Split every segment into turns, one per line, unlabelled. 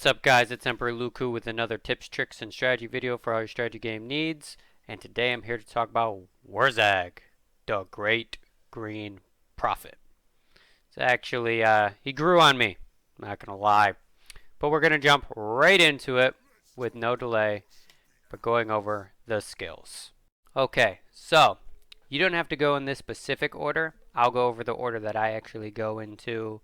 What's up, guys? It's Emperor Luku with another tips, tricks, and strategy video for all your strategy game needs. And today I'm here to talk about Wurrzag, the Great Green Prophet. It's actually, he grew on me, I'm not gonna lie. But we're gonna jump right into it with no delay, but going over the skills. Okay, so you don't have to go in this specific order. I'll go over the order that I actually go into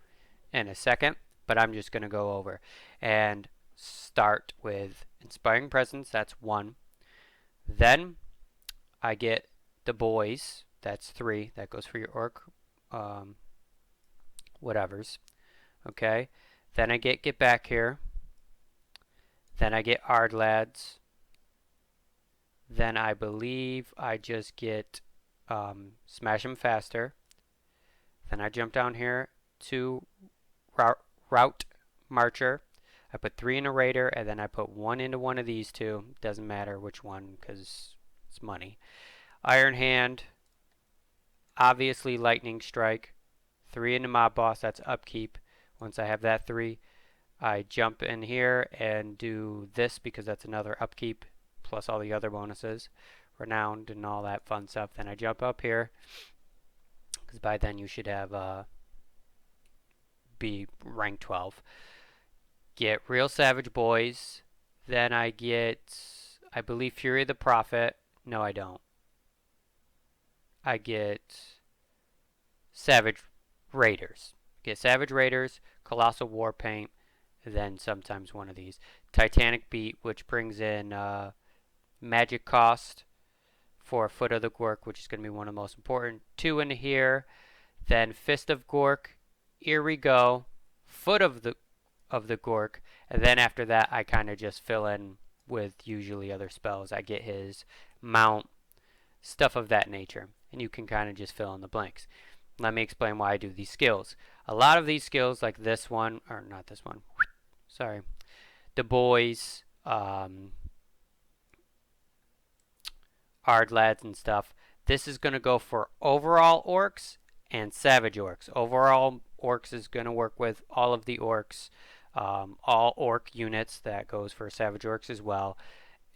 in a second, but I'm just going to go over and start with Inspiring Presence. That's 1. Then I get the boys. That's 3. That goes for your orc whatevers. Okay. Then I get back here. Then I get Ard Lads. Then I believe I just get Smash 'em Faster. Then I jump down here to Route Marcher. I put 3 in a Raider, and then I put 1 into one of these two. Doesn't matter which one, because it's money. Iron Hand, obviously Lightning Strike. 3 into Mob Boss, that's upkeep. Once I have that 3, I jump in here and do this because that's another upkeep, plus all the other bonuses. Renowned and all that fun stuff. Then I jump up here, because by then you should have be rank 12. Get Real Savage Boys. Then I get, I believe, Fury of the Prophet. No, I don't. I get Savage Raiders. Get Savage Raiders, Colossal War Paint, then sometimes one of these. Titanic Beat, which brings in magic cost for Foot of the Gork, which is going to be one of the most important. 2 into here. Then Fist of Gork, Here we go, Foot of the Gork, and then after that I kind of just fill in with usually other spells. I get his mount, stuff of that nature, and you can kind of just fill in the blanks. Let me explain why I do these skills. A lot of these skills, like this one, or not this one, sorry, the boys, Ard Lads and stuff, this is going to go for overall orcs and savage orcs. Overall orcs is going to work with all of the orcs, all orc units. That goes for savage orcs as well,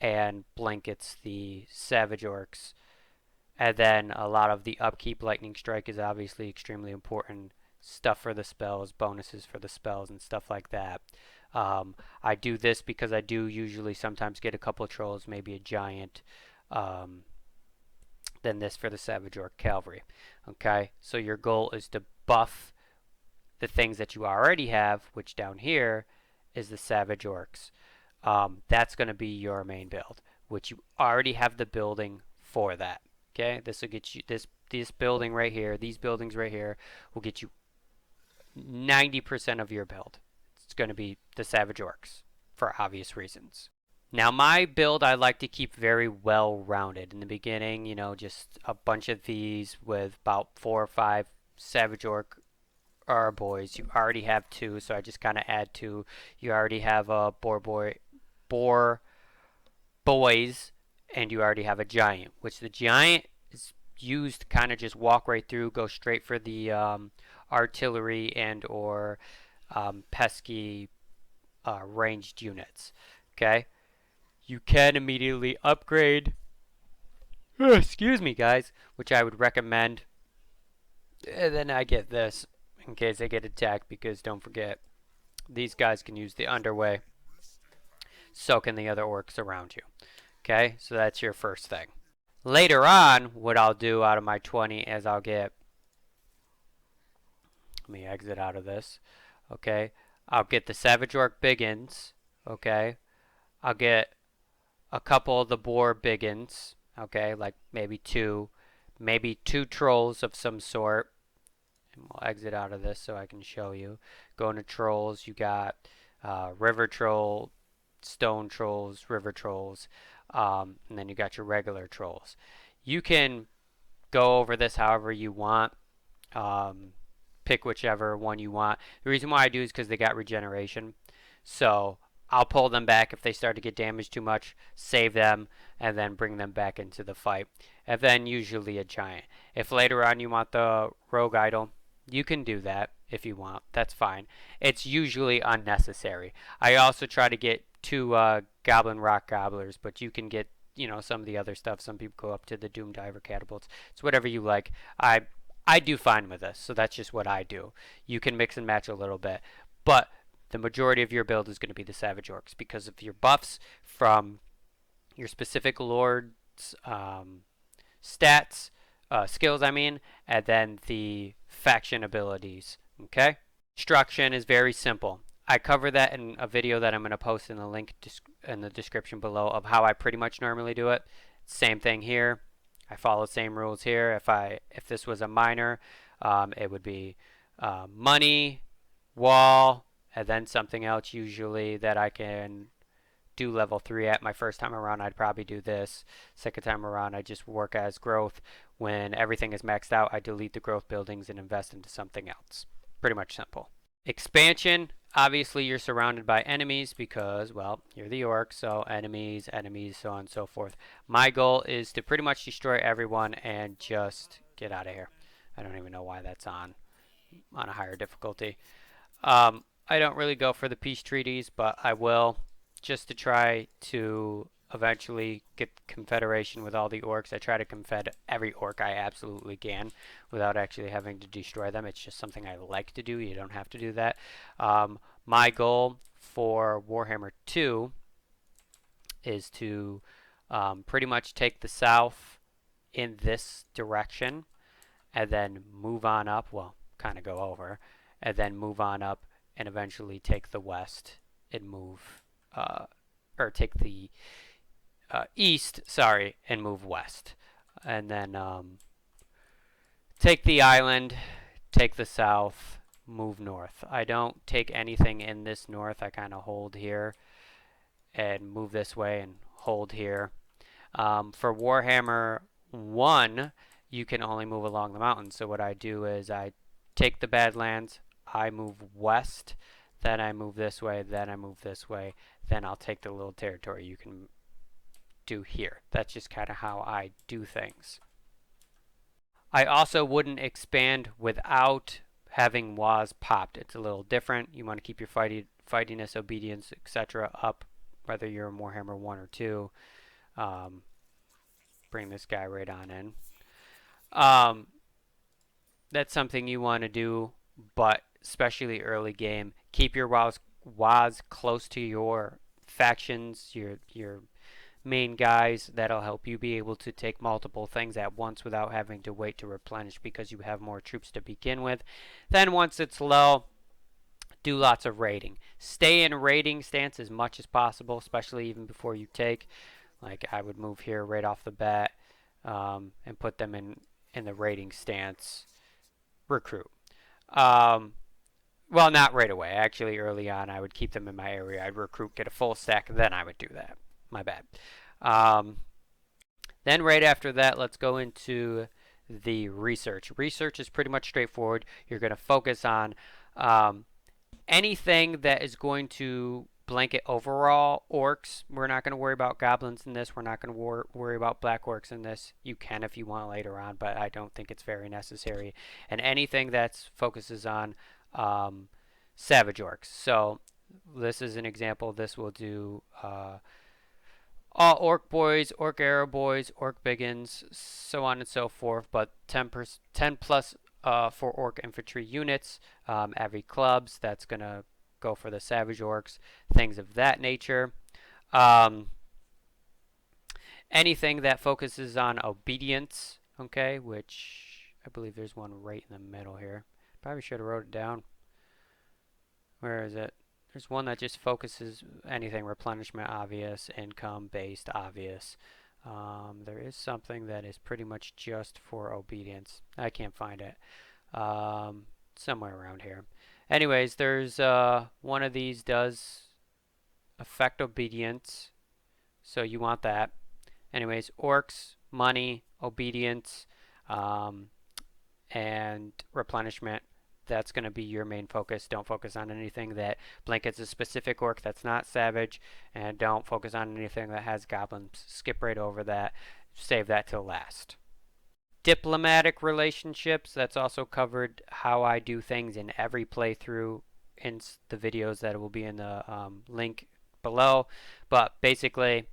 and blankets the savage orcs. And then a lot of the upkeep. Lightning Strike is obviously extremely important. Stuff for the spells, bonuses for the spells, and stuff like that. I do this because I do usually sometimes get a couple of trolls, maybe a giant. Then this for the Savage Orc Cavalry. Okay, so your goal is to buff the things that you already have, which down here is the Savage Orcs. That's going to be your main build, which you already have the building for that. Okay, this will get you this building right here. These buildings right here will get you 90% of your build. It's going to be the Savage Orcs for obvious reasons. Now my build I like to keep very well rounded. In the beginning, you know, just a bunch of these with about 4 or 5 Savage Orc boys. You already have 2, so I just kind of add 2. You already have a boar boys, and you already have a giant, which the giant is used to kind of just walk right through, go straight for the artillery and or pesky ranged units. Okay. You can immediately upgrade, excuse me guys, which I would recommend. And then I get this in case I get attacked, because don't forget, these guys can use the underway. So can the other orcs around you. Okay, so that's your first thing. Later on, what I'll do out of my 20 is I'll get, let me exit out of this. Okay, I'll get the Savage Orc Biggins. Okay, I'll get a couple of the boar biggins, okay, like maybe 2 trolls of some sort. And we'll exit out of this so I can show you. Going to trolls, you got river troll, stone trolls, river trolls, and then you got your regular trolls. You can go over this however you want. Pick whichever one you want. The reason why I do is because they got regeneration. So I'll pull them back if they start to get damaged too much, save them, and then bring them back into the fight. And then usually a giant. If later on you want the rogue idol, you can do that. if you want. That's fine. It's usually unnecessary. I also try to get 2 Goblin Rock Gobblers, but you can get, some of the other stuff. Some people go up to the Doom Diver Catapults. It's whatever you like. I do fine with this, so that's just what I do. You can mix and match a little bit, but the majority of your build is going to be the Savage Orcs because of your buffs from your specific lord's stats, skills, I mean, and then the faction abilities. Okay? Construction is very simple. I cover that in a video that I'm going to post in the link in the description below of how I pretty much normally do it. Same thing here. I follow the same rules here. If this was a miner, it would be money, wall, and then something else usually that I can do level 3 at. My first time around, I'd probably do this. Second time around, I just work as growth. When everything is maxed out, I delete the growth buildings and invest into something else. Pretty much simple. Expansion, obviously you're surrounded by enemies because, well, you're the orc, so enemies, so on and so forth. My goal is to pretty much destroy everyone and just get out of here. I don't even know why that's on a higher difficulty. I don't really go for the peace treaties, but I will, just to try to eventually get confederation with all the orcs. I try to confed every orc I absolutely can without actually having to destroy them. It's just something I like to do. You don't have to do that. My goal for Warhammer 2 is to pretty much take the south in this direction and then move on up. Well, kind of go over and then move on up and eventually take the west and move or take the east, sorry, and move west. And then take the island, take the south, move north. I don't take anything in this north. I kind of hold here and move this way and hold here. For Warhammer 1, you can only move along the mountains. So what I do is I take the Badlands, I move west, then I move this way, then I move this way, then I'll take the little territory you can do here. That's just kind of how I do things. I also wouldn't expand without having WAS popped. It's a little different. You want to keep your fightiness, obedience, etc. up, whether you're in Warhammer 1 or 2. Bring this guy right on in. That's something you want to do, but especially early game, keep your WAS close to your factions, your main guys. That'll help you be able to take multiple things at once without having to wait to replenish because you have more troops to begin with. Then once it's low, do lots of raiding. Stay in raiding stance as much as possible, especially even before you take. Like I would move here right off the bat and put them in the raiding stance. Recruit. Well, not right away. Actually, early on, I would keep them in my area. I'd recruit, get a full stack, then I would do that. My bad. Then right after that, let's go into the research. Research is pretty much straightforward. You're going to focus on anything that is going to blanket overall orcs. We're not going to worry about goblins in this. We're not going to worry about black orcs in this. You can if you want later on, but I don't think it's very necessary. And anything that focuses on savage orcs. So this is an example. This will do all orc boys, orc arrow boys, orc biggins, so on and so forth. But 10 plus for orc infantry units, every clubs. That's going to go for the savage orcs, things of that nature. Anything that focuses on obedience, okay, which I believe there's one right in the middle here. Probably should have wrote it down. Where is it? There's one that just focuses anything replenishment obvious, income based obvious. There is something that is pretty much just for obedience. I can't find it. Somewhere around here. Anyways, there's one of these does affect obedience, so you want that. Anyways, orcs, money, obedience, and replenishment. That's going to be your main focus. Don't focus on anything that blankets a specific orc that's not savage, and don't focus on anything that has goblins. Skip right over that. Save that till last. diplomatic relationships. That's also covered how I do things in every playthrough in the videos that will be in the link below. But basically,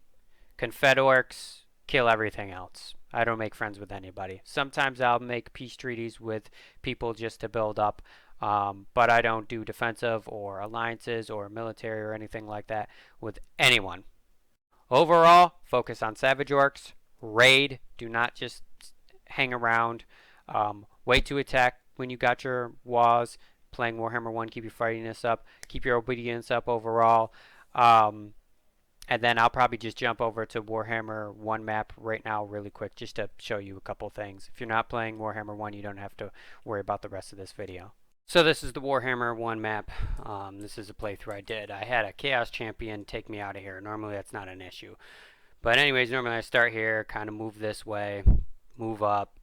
Confedorcs kill everything else. I don't make friends with anybody. Sometimes I'll make peace treaties with people just to build up, but I don't do defensive or alliances or military or anything like that with anyone. Overall, focus on Savage Orcs. Raid. Do not just hang around. Wait to attack when you got your walls. Playing Warhammer 1, keep your fightiness up. Keep your obedience up overall. And then I'll probably just jump over to Warhammer 1 map right now really quick just to show you a couple things. If you're not playing Warhammer 1, you don't have to worry about the rest of this video. So this is the Warhammer 1 map. This is a playthrough I did. I had a Chaos Champion take me out of here. Normally that's not an issue. But anyways, normally I start here, kind of move this way, move up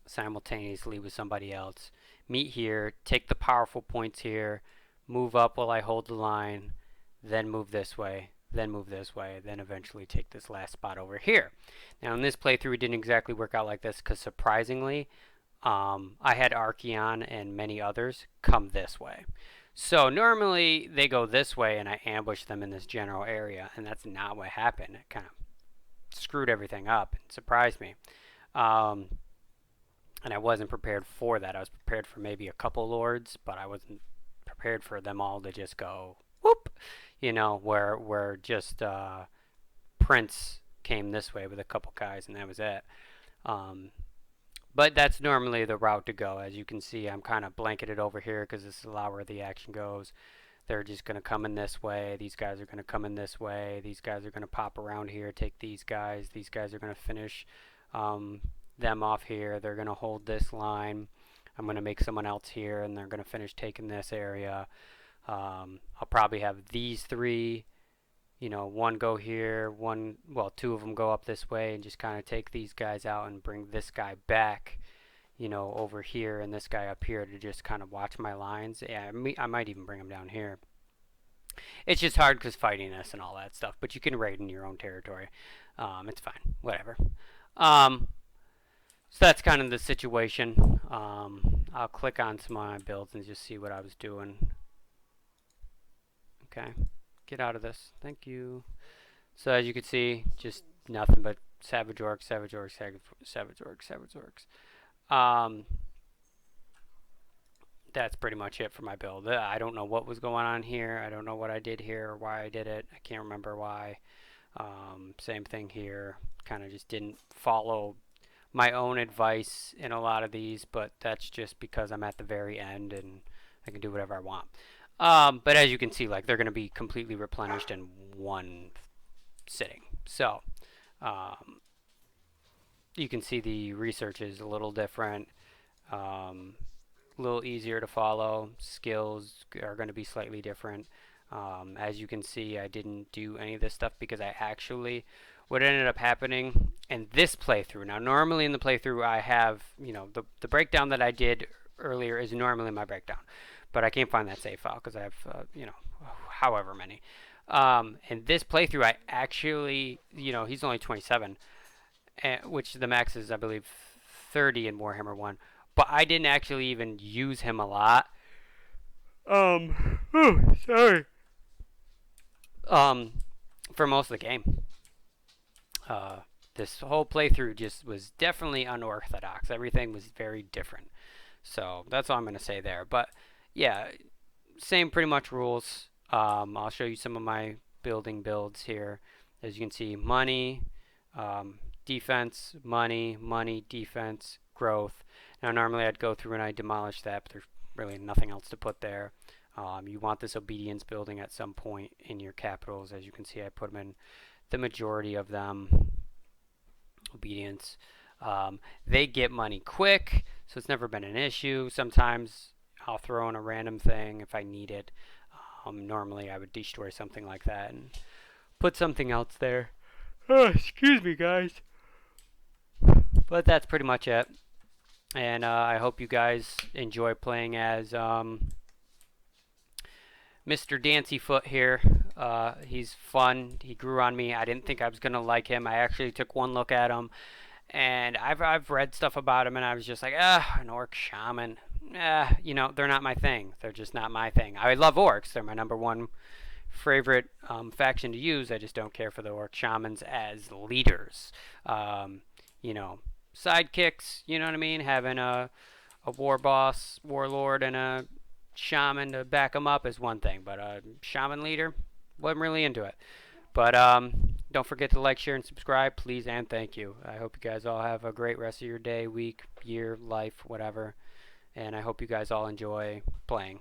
simultaneously with somebody else. Meet here, take the powerful points here, move up while I hold the line, then move this way, then move this way, then eventually take this last spot over here. Now in this playthrough it didn't exactly work out like this because surprisingly I had Archeon and many others come this way. So normally they go this way and I ambush them in this general area, and that's not what happened. It kind of screwed everything up and surprised me. And I wasn't prepared for that. I was prepared for maybe a couple lords, but I wasn't prepared for them all to just go whoop, you know, where just Prince came this way with a couple guys and that was it. But that's normally the route to go. As you can see, I'm kind of blanketed over here because this is a lot where the action goes. They're just going to come in this way. These guys are going to come in this way. These guys are going to pop around here, take these guys. These guys are going to finish them off here. They're going to hold this line. I'm going to make someone else here, and they're going to finish taking this area. I'll probably have these three, you know, one go here, two of them go up this way and just kind of take these guys out and bring this guy back, you know, over here, and this guy up here to just kind of watch my lines. Yeah, I might even bring him down here. It's just hard because fighting this and all that stuff, but you can raid in your own territory. It's fine, whatever. So that's kind of the situation. I'll click on some of my builds and just see what I was doing. Okay, get out of this. Thank you. So as you can see, just nothing but Savage Orcs, Savage Orcs, Savage Orcs, Savage Orcs. That's pretty much it for my build. I don't know what was going on here. I don't know what I did here or why I did it. I can't remember why. Same thing here. Kind of just didn't follow my own advice in a lot of these, but that's just because I'm at the very end and I can do whatever I want. But as you can see, like, they're going to be completely replenished in one sitting. So you can see the research is a little different, a little easier to follow. Skills are going to be slightly different. As you can see, I didn't do any of this stuff because I actually, what ended up happening in this playthrough, now normally in the playthrough I have, you know, the breakdown that I did earlier is normally my breakdown, but I can't find that save file because I have, you know, however many. In this playthrough I actually, you know, he's only 27, which the max is, I believe, 30 in Warhammer 1, but I didn't actually even use him a lot. Sorry. For most of the game. This whole playthrough just was definitely unorthodox. Everything was very different. So that's all I'm going to say there. But yeah, same pretty much rules. I'll show you some of my builds here. As you can see, money, defense, money, defense, growth. Now normally I'd go through and I'd demolish that, but there's really nothing else to put there. You want this obedience building at some point in your capitals. As you can see, I put them in the majority of them. Obedience. They get money quick, so it's never been an issue. Sometimes I'll throw in a random thing if I need it. Normally I would destroy something like that and put something else there. Oh, excuse me, guys. But that's pretty much it. And I hope you guys enjoy playing as Mr. Dancyfoot here. He's fun. He grew on me. I didn't think I was going to like him. I actually took one look at him And I've read stuff about them, and I was just like, an orc shaman. They're not my thing. They're just not my thing. I love orcs. They're my number one favorite faction to use. I just don't care for the orc shamans as leaders. Um, you know, sidekicks. You know what I mean? Having a war boss, warlord, and a shaman to back them up is one thing, but a shaman leader, wasn't really into it. But don't forget to like, share, and subscribe, please, and thank you. I hope you guys all have a great rest of your day, week, year, life, whatever. And I hope you guys all enjoy playing.